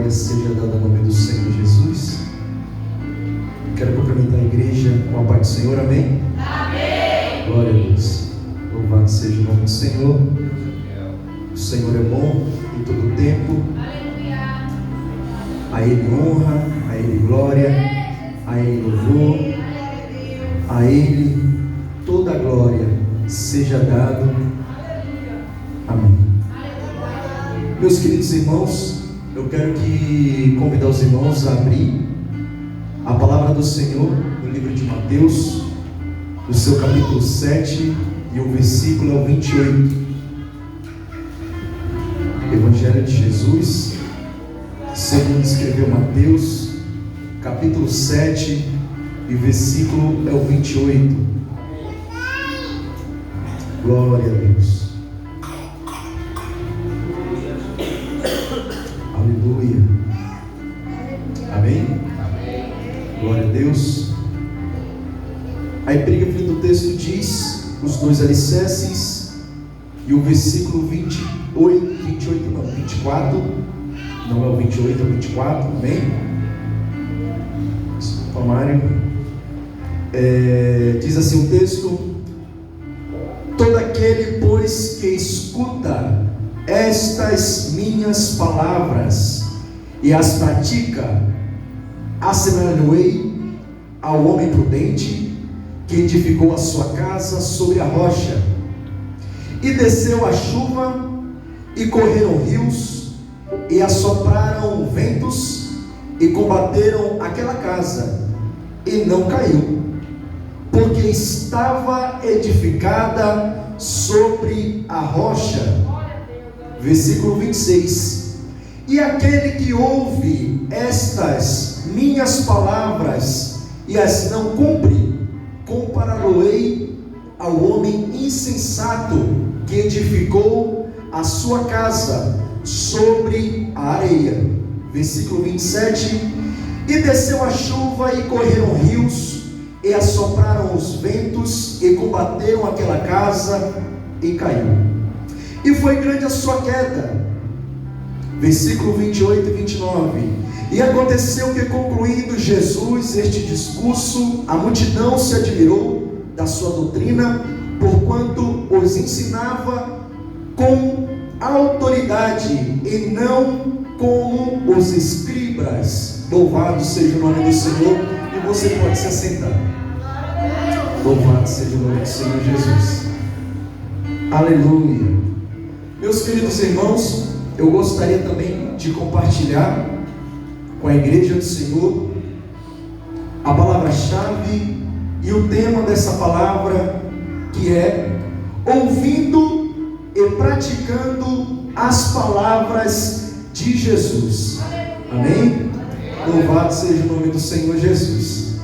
glória seja dada ao nome do Senhor Jesus. Quero cumprimentar a igreja com a paz do Senhor, amém? Amém! Glória a Deus. Louvado seja o nome do Senhor. O Senhor é bom em todo o tempo. Aleluia. A Ele honra, a Ele glória, a Ele louvor, a Ele toda a glória seja dado. Amém. Meus queridos irmãos, eu quero convidar os irmãos a abrir a palavra do Senhor no livro de Mateus, no seu capítulo 7, e o versículo é o 28. Evangelho de Jesus, segundo escreveu Mateus, capítulo 7, e o versículo é o 28. Glória a Deus. Aleluia. Amém? Glória a Deus. A epígrafe do texto diz: os dois alicerces, e o versículo 24, não é o 28, é o 24, amém? Tomário. Diz assim o texto: todo aquele, pois, que escuta estas minhas palavras e as pratica, assemelhá-lo-ei ao homem prudente que edificou a sua casa sobre a rocha. E desceu a chuva, e correram rios, e assopraram ventos, e combateram aquela casa, e não caiu, porque estava edificada sobre a rocha. Versículo 26. E aquele que ouve estas minhas palavras e as não cumpre, compará-lo-ei ao homem insensato que edificou a sua casa sobre a areia. Versículo 27. E desceu a chuva, e correram rios, e assopraram os ventos, e combateram aquela casa, e caiu. E foi grande a sua queda. Versículo 28 e 29. E aconteceu que, concluindo Jesus este discurso, a multidão se admirou da sua doutrina, porquanto os ensinava com autoridade e não como os escribas. Louvado seja o nome do Senhor. E você pode se assentar. Louvado seja o nome do Senhor Jesus. Aleluia. Meus queridos irmãos, eu gostaria também de compartilhar com a igreja do Senhor a palavra-chave e o tema dessa palavra, que é ouvindo e praticando as palavras de Jesus. Amém? Louvado seja o nome do Senhor Jesus.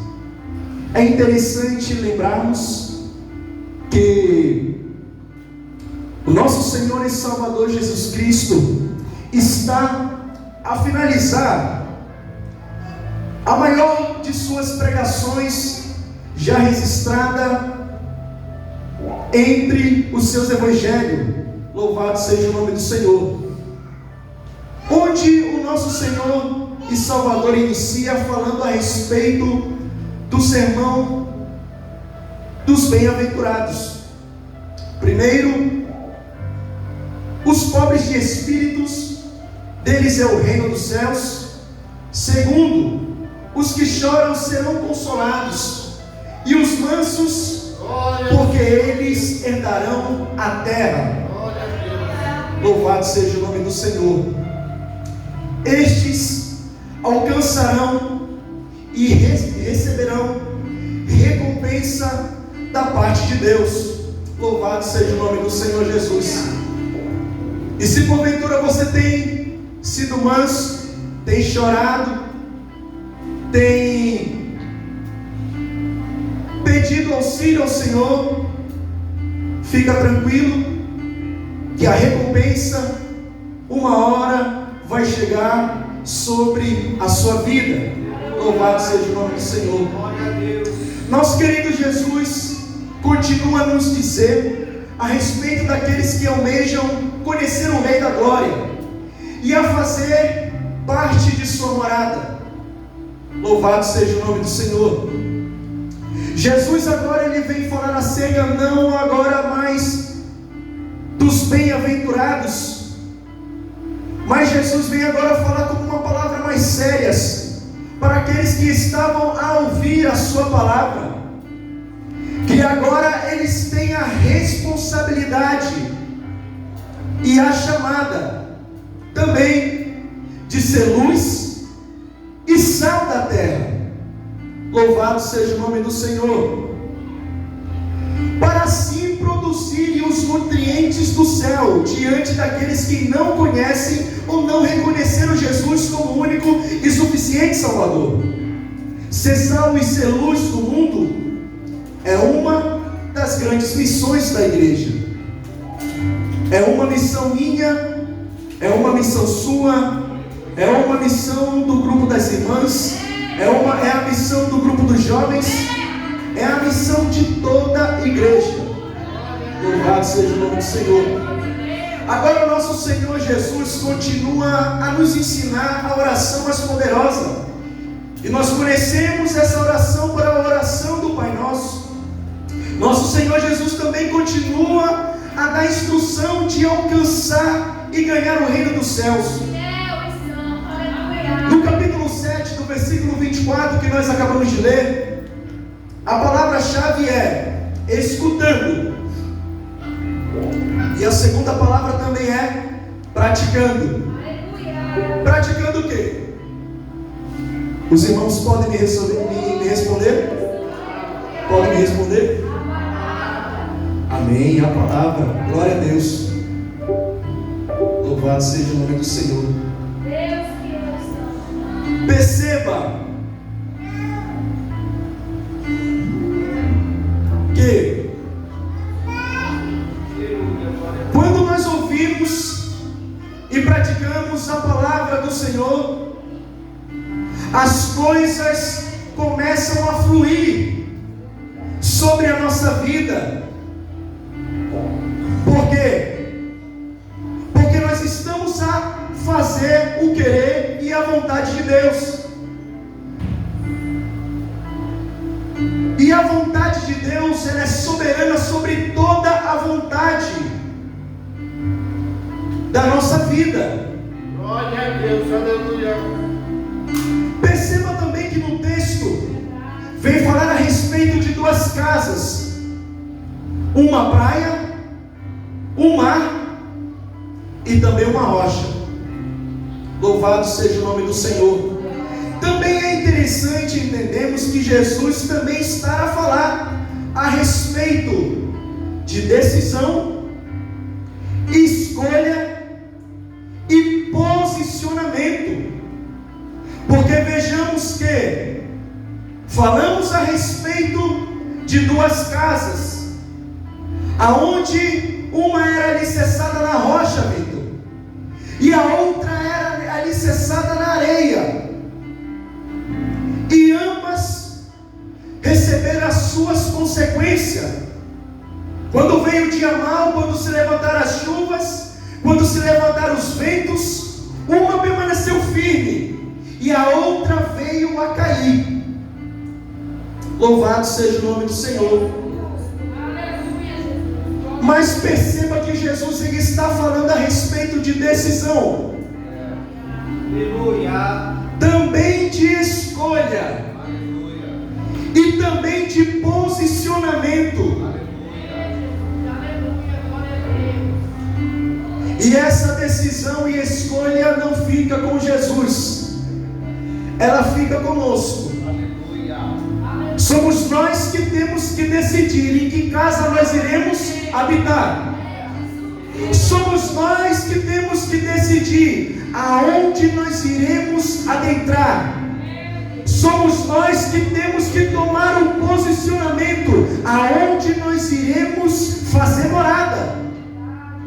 É interessante lembrarmos que o nosso Senhor e Salvador Jesus Cristo está a finalizar a maior de suas pregações já registrada entre os seus evangelhos. Louvado seja o nome do Senhor. Onde o nosso Senhor e Salvador inicia falando a respeito do sermão dos bem-aventurados. Primeiro, os pobres de espíritos, deles é o reino dos céus. Segundo, os que choram serão consolados, e os mansos, porque eles herdarão a terra. Louvado seja o nome do Senhor. Estes alcançarão e receberão recompensa da parte de Deus. Louvado seja o nome do Senhor Jesus. E se porventura você tem sido manso, tem chorado, tem pedido auxílio ao Senhor, fica tranquilo, que a recompensa, uma hora, vai chegar sobre a sua vida. Louvado seja o nome do Senhor. Nosso querido Jesus continua a nos dizer a respeito daqueles que almejam conhecer o Rei da Glória e a fazer parte de sua morada. Louvado seja o nome do Senhor. Jesus agora ele vem falar acerca, não agora mais dos bem-aventurados, mas Jesus vem agora falar como uma palavra mais séria para aqueles que estavam a ouvir a sua palavra, que agora eles têm a responsabilidade e a chamada também de ser luz e sal da terra. Louvado seja o nome do Senhor. Para assim produzirem os nutrientes do céu diante daqueles que não conhecem ou não reconheceram Jesus como único e suficiente Salvador. Ser sal e ser luz do mundo é uma das grandes missões da igreja. É uma missão minha, é uma missão sua, é uma missão do grupo das irmãs, é a missão do grupo dos jovens, é a missão de toda a igreja. Louvado seja o nome do Senhor. Agora o nosso Senhor Jesus continua a nos ensinar a oração mais poderosa. E nós conhecemos essa oração por a oração do Pai Nosso. Nosso Senhor Jesus também continua a dar instrução de alcançar e ganhar o reino dos céus. No capítulo 7, do versículo 24, que nós acabamos de ler, a palavra-chave é escutando. E a segunda palavra também é praticando. Praticando o quê? Os irmãos podem me responder? Podem me responder? Amém, a palavra. Glória a Deus. Louvado seja o nome do Senhor. Perceba que quando nós ouvimos e praticamos a palavra do Senhor, as coisas começam a fluir sobre a nossa vida. Por quê? Porque nós estamos a fazer o querer e a vontade de Deus. E a vontade de Deus, ela é soberana sobre toda a vontade da nossa vida. Glória a Deus, aleluia. Perceba também que no texto vem falar a respeito de duas casas: uma praia, um mar e também uma rocha. Louvado seja o nome do Senhor. Também é interessante entendermos que Jesus também está a falar a respeito de decisão, escolha e posicionamento. Porque vejamos que falamos a respeito de duas casas, aonde uma era alicerçada na rocha, Vitor, e a outra era alicerçada na areia, e ambas receberam as suas consequências. Quando veio o dia mau, quando se levantaram as chuvas, quando se levantaram os ventos, uma permaneceu firme e a outra veio a cair. Louvado seja o nome do Senhor. Mas perceba que Jesus ele está falando a respeito de decisão, também de escolha, e também de posicionamento. E essa decisão e escolha não fica com Jesus, ela fica conosco. Somos nós que temos que decidir em que casa nós iremos habitar. Somos nós que temos que decidir aonde nós iremos adentrar. Somos nós que temos que tomar um posicionamento aonde nós iremos fazer morada.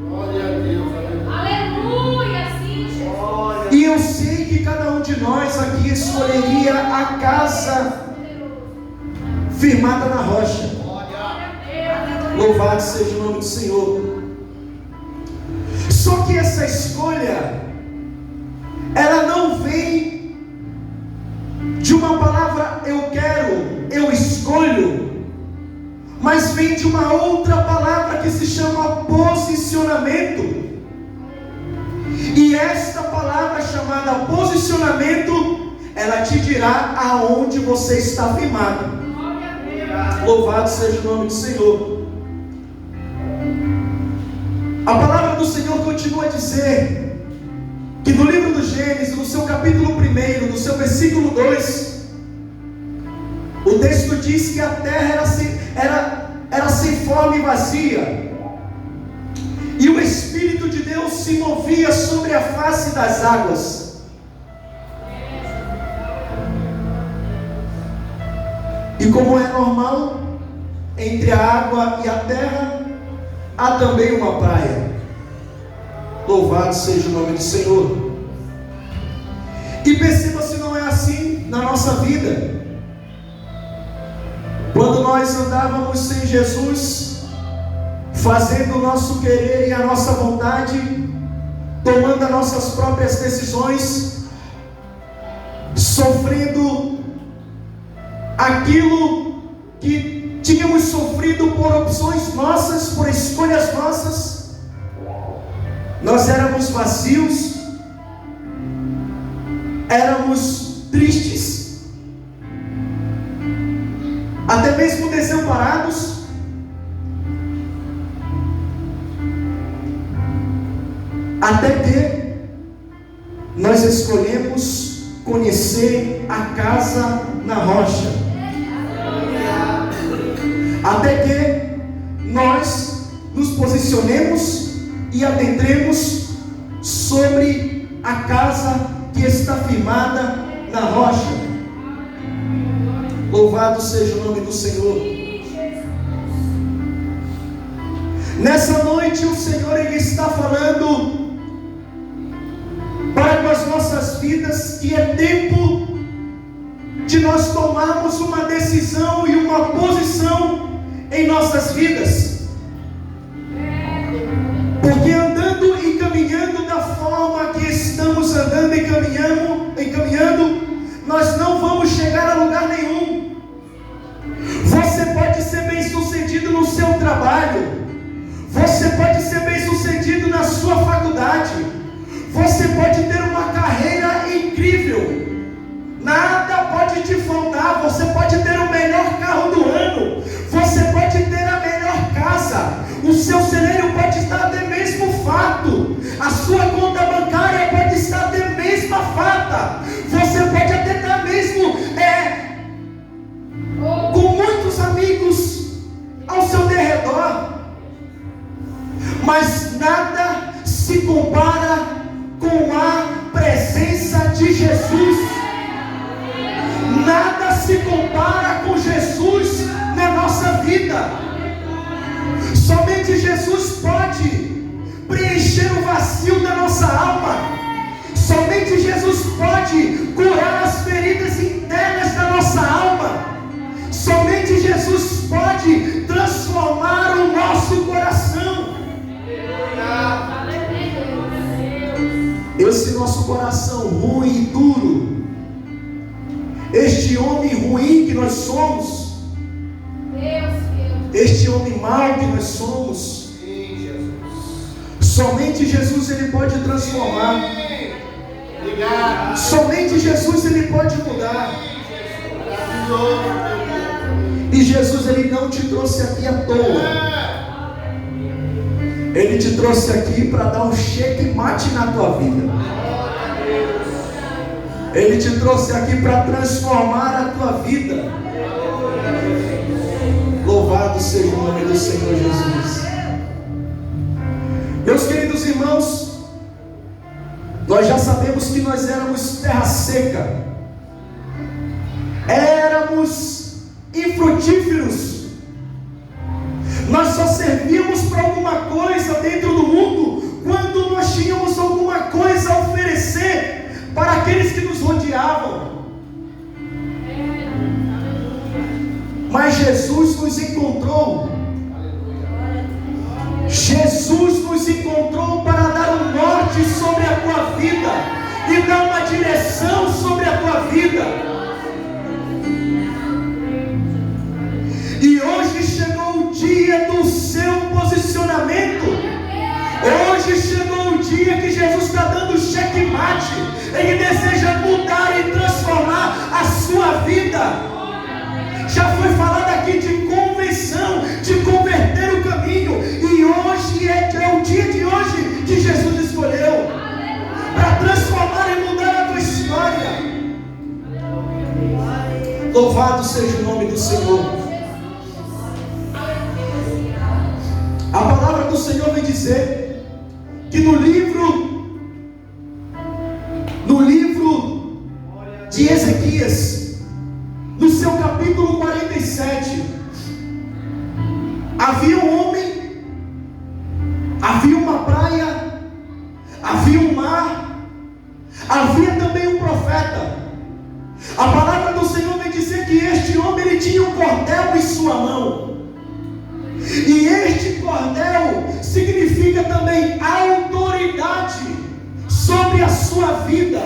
Glória a Deus, aleluia, sim, Jesus. E eu sei que cada um de nós aqui escolheria a casa firmada na rocha. Louvado seja o nome do Senhor. Só que essa escolha, ela não vem vem de uma outra palavra que se chama posicionamento. E esta palavra chamada posicionamento, ela te dirá aonde você está firmado. Louvado seja o nome do Senhor. A palavra do Senhor continua a dizer que no livro do Gênesis, no seu capítulo 1, no seu versículo 2, o texto diz que a terra era sem forma e vazia, e o Espírito de Deus se movia sobre a face das águas. E como é normal, entre a água e a terra há também uma praia. Louvado seja o nome do Senhor. E perceba se não é assim na nossa vida. Quando nós andávamos sem Jesus, fazendo o nosso querer e a nossa vontade, tomando as nossas próprias decisões, sofrendo aquilo que tínhamos sofrido por opções nossas, por escolhas nossas, nós éramos vazios, éramos tristes, até mesmo desamparados. Até que nós escolhemos conhecer a casa na rocha. Até que nós nos posicionemos e adentremos sobre a casa que está firmada na rocha. Louvado seja o nome do Senhor. Nessa noite o Senhor Ele está falando para com as nossas vidas que é tempo de nós tomarmos uma decisão e uma posição em nossas vidas. Porque andando e caminhando da forma que estamos andando e caminhando, nós não vamos chegar a lugar nenhum. Você pode ser bem sucedido no seu trabalho, você pode ser bem sucedido na sua faculdade, você pode ter uma carreira incrível, nada pode te faltar, você pode ter o melhor carro do ano, você pode ter a melhor casa, o seu celeiro pode estar até mesmo farto, a sua conta bancária pode estar até mesmo farta, você pode até estar mesmo com muitos amigos ao seu derredor, mas nada se compara com a presença de Jesus. Nada se compara com Jesus na nossa vida. Somente Jesus pode preencher o vazio da nossa alma. Somente Jesus pode curar as feridas internas da nossa alma. Somente Jesus pode transformar o nosso coração. Esse nosso coração ruim e duro, este homem ruim que nós somos, este homem mau que nós somos, somente Jesus Ele pode transformar. Somente Jesus Ele pode mudar. E Jesus Ele não te trouxe aqui à toa. Ele te trouxe aqui para dar um checkmate na tua vida. Ele te trouxe aqui para transformar a tua vida. Louvado seja o nome do Senhor Jesus. Meus queridos irmãos, nós já sabemos que nós éramos terra seca, éramos infrutíferos. Nós só servíamos para alguma coisa dentro do mundo quando nós tínhamos alguma coisa a oferecer para aqueles que nos rodeavam. Mas Jesus nos encontrou. Jesus nos encontrou para dar um norte sobre a tua vida e dar uma direção sobre a tua vida. E hoje chegou o dia dia do seu posicionamento. Hoje chegou o dia que Jesus está dando checkmate. Ele deseja mudar e transformar a sua vida. Já foi falado aqui de convenção, de converter o caminho. E hoje é o dia de hoje que Jesus escolheu para transformar e mudar a tua história. Louvado seja o nome do Senhor. A palavra do Senhor vem dizer que no livro de Ezequias, no seu capítulo 47, havia um homem, havia uma praia, havia um mar, havia também um profeta. A palavra do Senhor vem dizer que este homem ele tinha um cordel em sua mão. E este cordel significa também autoridade sobre a sua vida.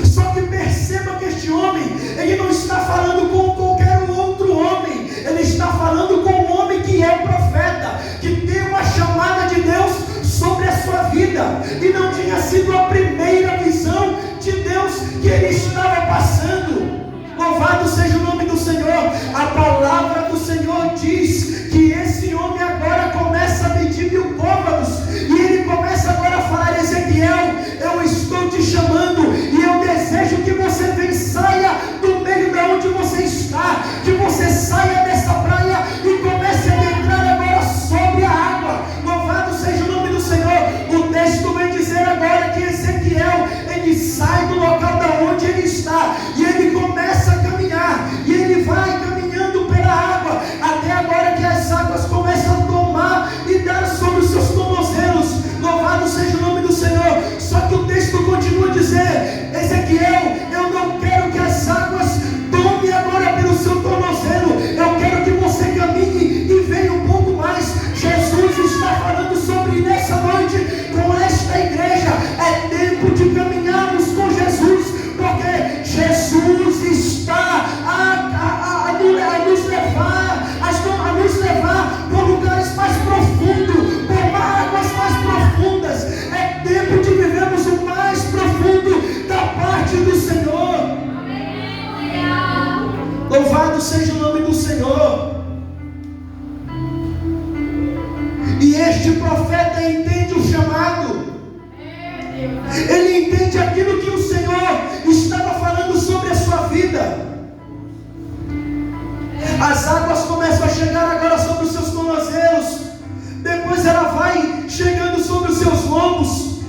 Só que perceba que este homem, ele não está falando com qualquer outro homem. Ele está falando com um homem que é profeta, que tem uma chamada de Deus sobre a sua vida. E não tinha sido a primeira visão de Deus que ele estava passando. Louvado seja o nome do Senhor. A palavra do Senhor diz que esse homem agora começa a medir 1000 côvados. E ele começa agora a falar: Ezequiel, eu estou te chamando. E eu desejo que você venha, saia do meio de onde você está. Que você saia dessa praia e comece a entrar agora sobre a água. Louvado seja o nome do Senhor. O texto vem dizer agora que Ezequiel, ele sai do local da onde ele está. E ele começa a caminhar. E ele vai caminhando pela água. Até agora que as águas começam a tomar e dar sobre os seus tornozelos. Louvado seja o nome do Senhor. Só que o texto continua a dizer: Ezequiel, eu não quero que as águas tomem agora pelo seu tornozelo. Eu quero que você caminhe e venha um pouco mais. Jesus está falando sobre nessa noite com esta igreja. É tempo de caminharmos com Jesus, porque Jesus está a nos levar por lugares mais profundos, por águas mais profundas. É tempo de vivermos o mais profundo da parte do Senhor. Louvado seja o nome do Senhor. E este profeta entende o chamado. Ele entende aquilo que o Senhor estava falando sobre a sua vida. As águas começam a chegar agora sobre os seus tornozelos. Depois ela vai chegando sobre os seus lombos.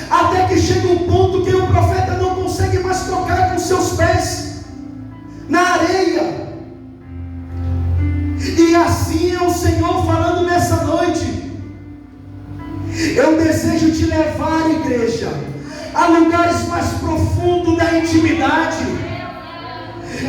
Até que chega um ponto que o profeta não consegue mais tocar com seus pés na areia. E assim é o Senhor falando nessa noite: eu desejo te levar, igreja, a lugares mais profundos da intimidade.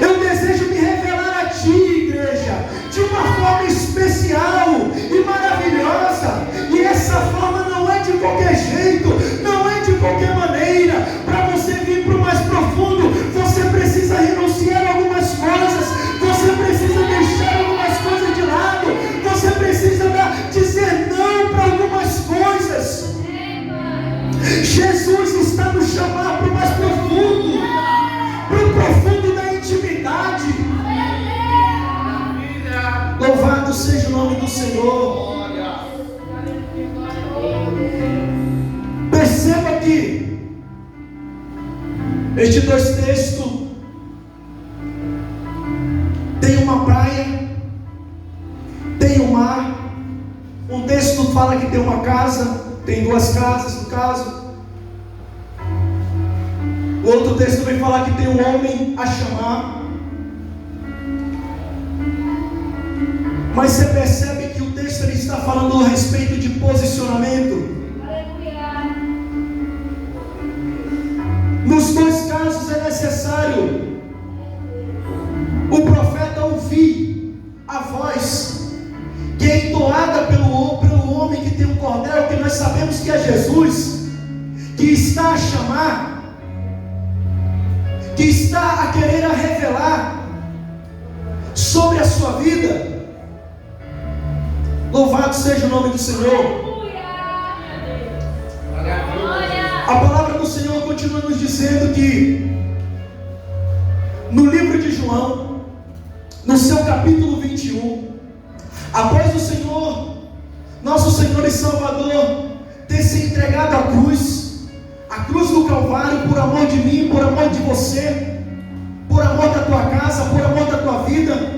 Eu desejo me revelar a ti, igreja, de uma forma especial e maravilhosa. E essa forma não é de qualquer jeito, não é de qualquer maneira. Para você vir para o mais profundo, você precisa renunciar a algumas coisas. Você precisa deixar algumas coisas de lado. Você precisa dizer não para algumas coisas. Jesus está nos chamando para o mais profundo, para o profundo da intimidade. Louvado seja o nome do Senhor. Perceba que estes dois textos tem uma praia, tem um mar. Um texto fala que tem uma casa, tem 2 casas no caso. O outro texto vem falar que tem um homem a chamar. Mas você percebe que o texto ele está falando a respeito de posicionamento. Nos 2 casos é necessário o profeta ouvir a voz que é entoada pelo homem que tem um cordel, que nós sabemos que é Jesus, que está a chamar, que está a querer a revelar sobre a sua vida. Louvado seja o nome do Senhor. A palavra do Senhor continua nos dizendo que no livro de João, no seu capítulo 21, após o Senhor, nosso Senhor e Salvador, ter se entregado à cruz do Calvário, por amor de mim, por amor de você, por amor da tua casa, por amor da tua vida,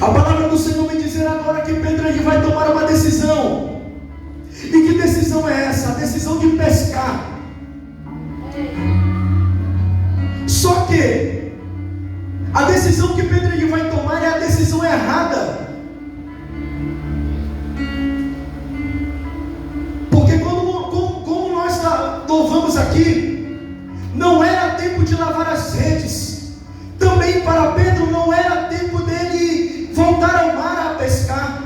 a palavra do Senhor vem dizer agora que Pedro ele vai tomar uma decisão. E que decisão é essa? A decisão de pescar. Só que a decisão que Pedro ele vai tomar é a decisão errada. Porque como nós louvamos aqui, não era tempo de lavar as redes. Também para Pedro não era tempo dele voltar ao mar a pescar.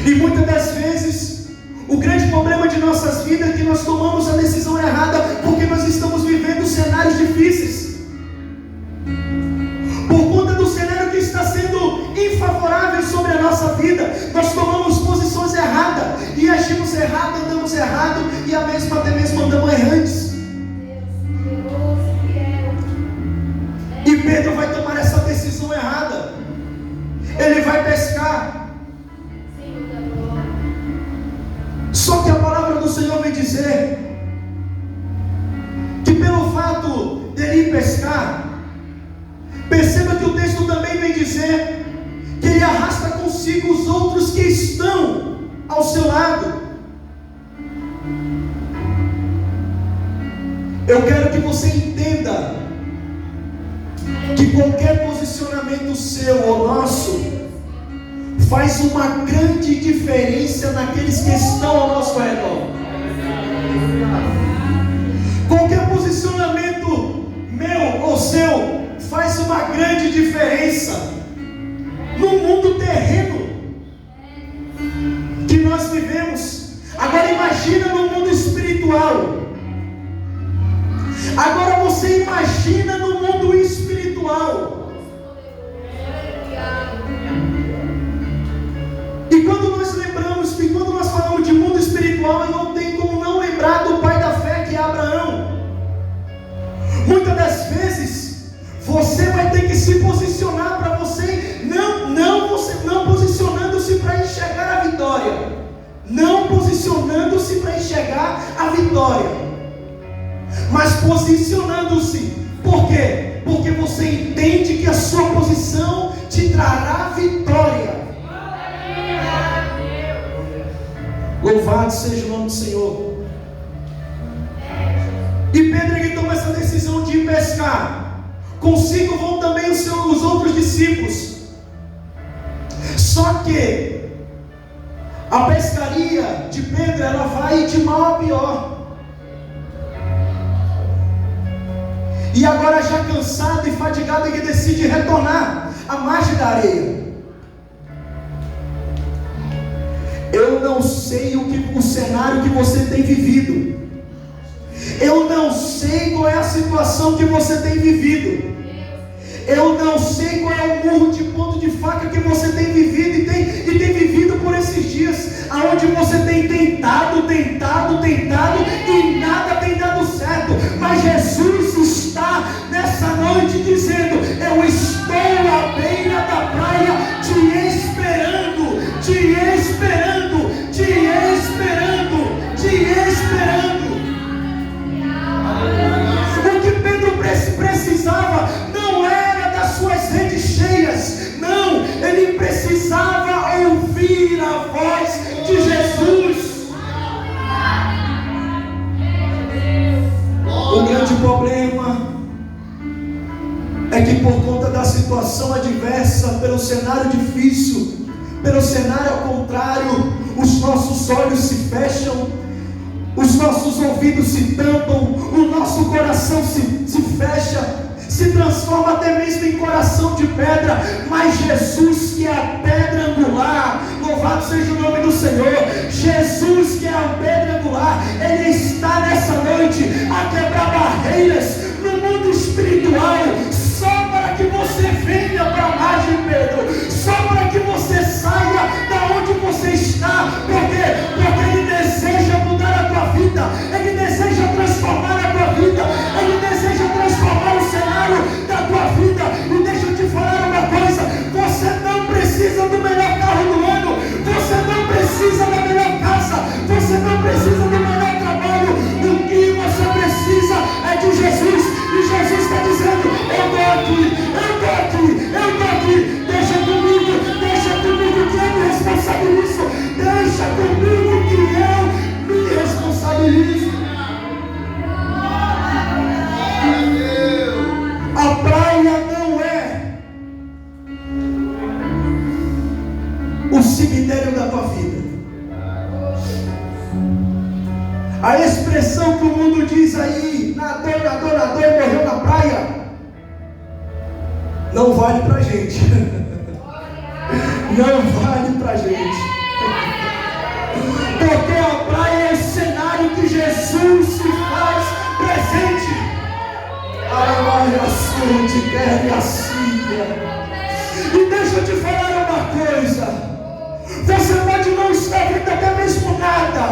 E muitas das vezes, o grande problema de nossas vidas é que nós tomamos a decisão errada, porque nós estamos vivendo cenários difíceis. Por conta do cenário que está sendo infavorável sobre a nossa vida, nós tomamos posições erradas, e agimos errado, andamos errado, e até mesmo andamos errantes. E Pedro vai tomar essa decisão errada. Ele vai pescar. Só que a palavra do Senhor vem dizer que pelo fato dele ir pescar, perceba que o texto também vem dizer que ele arrasta consigo os outros que estão ao seu lado. Eu quero que você entenda que qualquer posicionamento seu ou nosso faz uma grande diferença naqueles que estão ao nosso redor. Qualquer posicionamento meu ou seu faz uma grande diferença no mundo terreno que nós vivemos. Agora imagina no mundo espiritual. Agora você imagina no mundo espiritual. E quando nós lembramos que quando nós falamos de mundo espiritual, não tem como não lembrar do pai da fé, que é Abraão. Muitas das vezes você vai ter que se posicionar para você não posicionando-se para enxergar a vitória, não posicionando-se para enxergar a vitória, mas posicionando-se. Por quê? Porque você entende que a sua posição te trará vitória. Louvado seja o nome do Senhor. E Pedro ele toma essa decisão de ir pescar. Consigo vão também os outros discípulos. Só que a pescaria de Pedro ela vai de mal a pior. E agora já cansado e fadigado, ele decide retornar à margem da areia. Eu não sei o cenário que você tem vivido. Eu não sei qual é a situação que você tem vivido. Eu não sei qual é o murro de ponto de faca que você tem vivido e tem vivido por esses dias, aonde você tem tentado e nada tem dado certo. Mas Jesus está nessa noite dizendo: eu estou à beira da praia te esperando. O que Pedro precisava não era das suas redes cheias, não, ele precisava ouvir a voz de Jesus. O grande problema é que por conta da situação adversa, pelo cenário difícil, pelo cenário ao contrário, os nossos olhos se fecham, os nossos ouvidos se tampam, o nosso coração se fecha, se transforma até mesmo em coração de pedra. Mas Jesus, que é a pedra angular, louvado seja o nome do Senhor, Jesus, que é a pedra angular, Ele está nessa noite a quebrar barreiras no mundo espiritual, só para que você venha para a margem A expressão que o mundo diz aí, nadou, morreu na praia, não vale pra gente. Não vale pra gente. Porque a praia é o cenário que Jesus se faz presente. Olha a sua de guerra e a Síria. E deixa eu te falar uma coisa. Você pode não estar vendo até mesmo nada,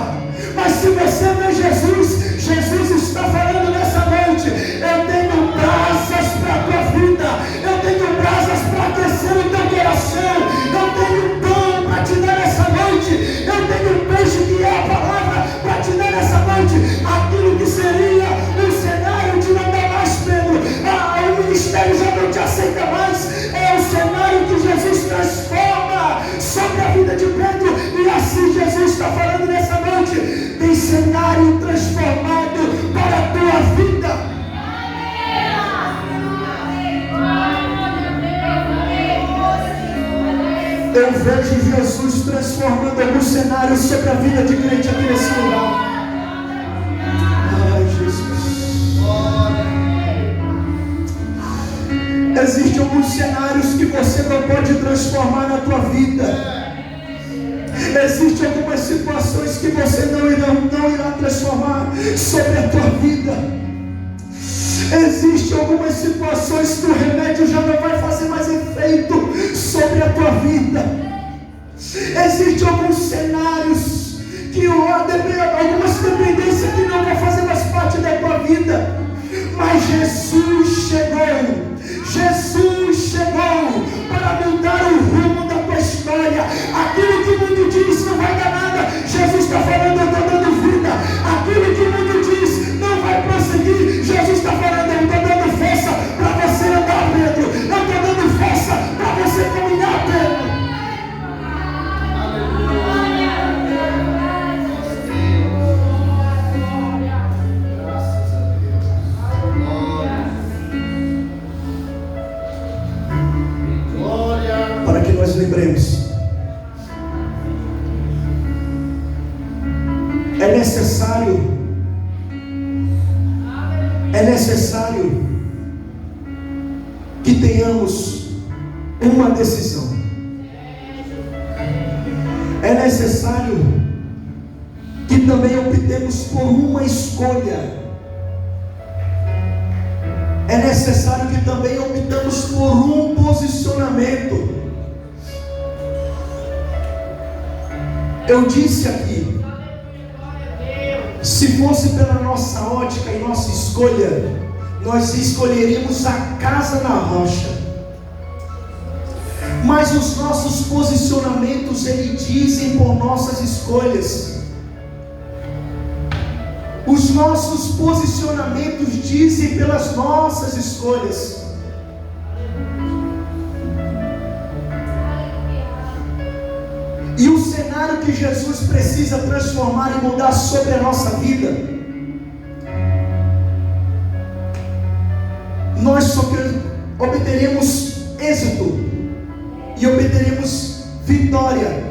mas se você vê Jesus, Jesus está falando nessa noite: eu tenho brasas para a tua vida, eu tenho brasas para aquecer o teu coração, eu tenho pão para te dar nessa noite, eu tenho peixe que é a palavra para te dar nessa noite. Aquilo que seria um cenário de não dar mais Pedro, o ministério já não te aceita mais, é o cenário que Jesus transforma sobre a vida de Pedro. E assim Jesus está falando nessa noite: tem cenário transformado para a tua vida. Eu vejo Jesus transformando alguns cenários sobre a vida de crente aqui nesse lugar. Ai, Jesus. Existem alguns cenários que você não pode transformar na tua vida. Existem algumas situações que você não irá transformar sobre a tua vida. Existem algumas situações que o remédio já não vai fazer mais efeito sobre a tua vida. Existem alguns cenários que algumas dependências que não vão fazer mais parte da tua vida. Mas Jesus chegou para mudar o rumo da tua história. Aquilo que o mundo diz não vai dar nada, Jesus está falando: eu estou dando vida. Aquilo que o mundo diz não vai prosseguir, Jesus está falando: eu estou dando força para você andar, Pedro. Eu estou dando força para você caminhar, Pedro. Para que nós lembremos, é necessário que tenhamos uma decisão. É necessário que também optemos por uma escolha. É necessário que também optamos por um posicionamento. Eu disse aqui, se fosse pela nossa ótica e nossa escolha, nós escolheríamos a casa na rocha. Mas os nossos posicionamentos, eles dizem por nossas escolhas. Os nossos posicionamentos dizem pelas nossas escolhas. E o cenário que Jesus precisa transformar e mudar sobre a nossa vida, nós só obteremos êxito e obteremos vitória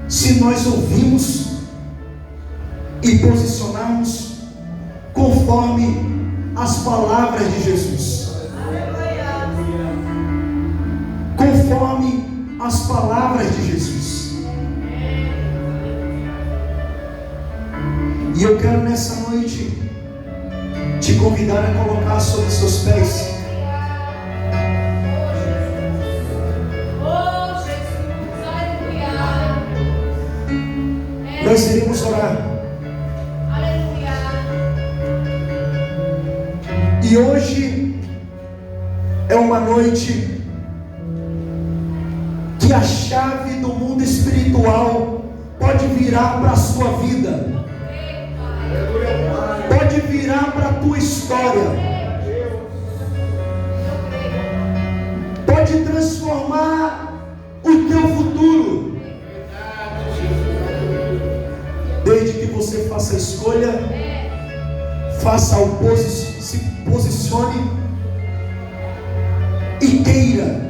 se nós ouvirmos e posicionarmos conforme as palavras de Jesus. Conforme as palavras de Jesus. E eu quero nessa noite te convidar a colocar sobre os seus pés. Nós iremos orar. E hoje é uma noite que a chave do mundo espiritual pode virar para a sua vida, pode virar para a tua história, pode transformar o teu futuro, desde que você faça a escolha, se posicione e queira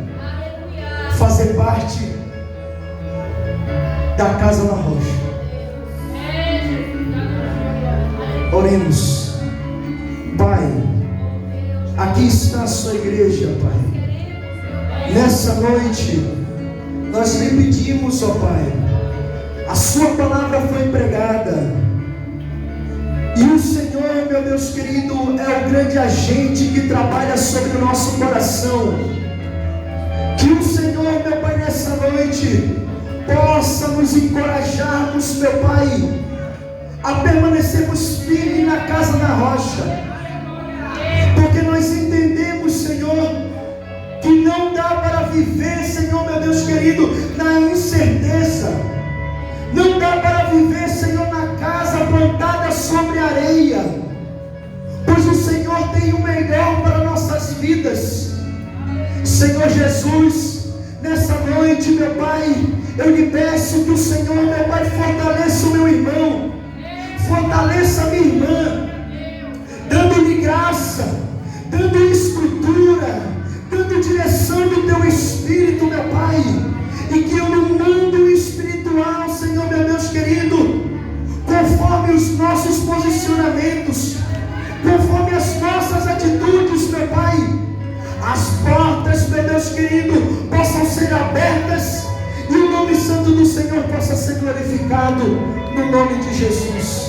fazer parte da casa na rocha. Oremos. Pai, aqui está a sua igreja, Pai. Nessa noite, nós lhe pedimos, ó Pai, a sua palavra foi pregada, e o Senhor, meu Deus querido, é o grande agente que trabalha sobre o nosso coração. Que o Senhor, meu Pai, nessa noite, possa nos encorajarmos, meu Pai, a permanecermos firmes na casa da rocha, porque nós entendemos, Senhor, que não dá para viver, Senhor, meu Deus querido, na incerteza. Não dá para viver, Senhor, na casa plantada sobre areia, pois o Senhor tem o melhor para nossas vidas. Senhor Jesus, nessa noite, meu Pai, eu lhe peço que o Senhor, meu Pai, fortaleça o meu irmão, fortaleça a minha irmã, dando-lhe graça, dando estrutura, dando direção do teu Espírito, meu Pai, e que eu no mundo espiritual, Senhor, meu Deus querido, conforme os nossos posicionamentos, conforme as nossas atitudes, meu Pai, as portas, meu Deus querido, possam ser abertas, e o nome santo do Senhor possa ser glorificado, no nome de Jesus.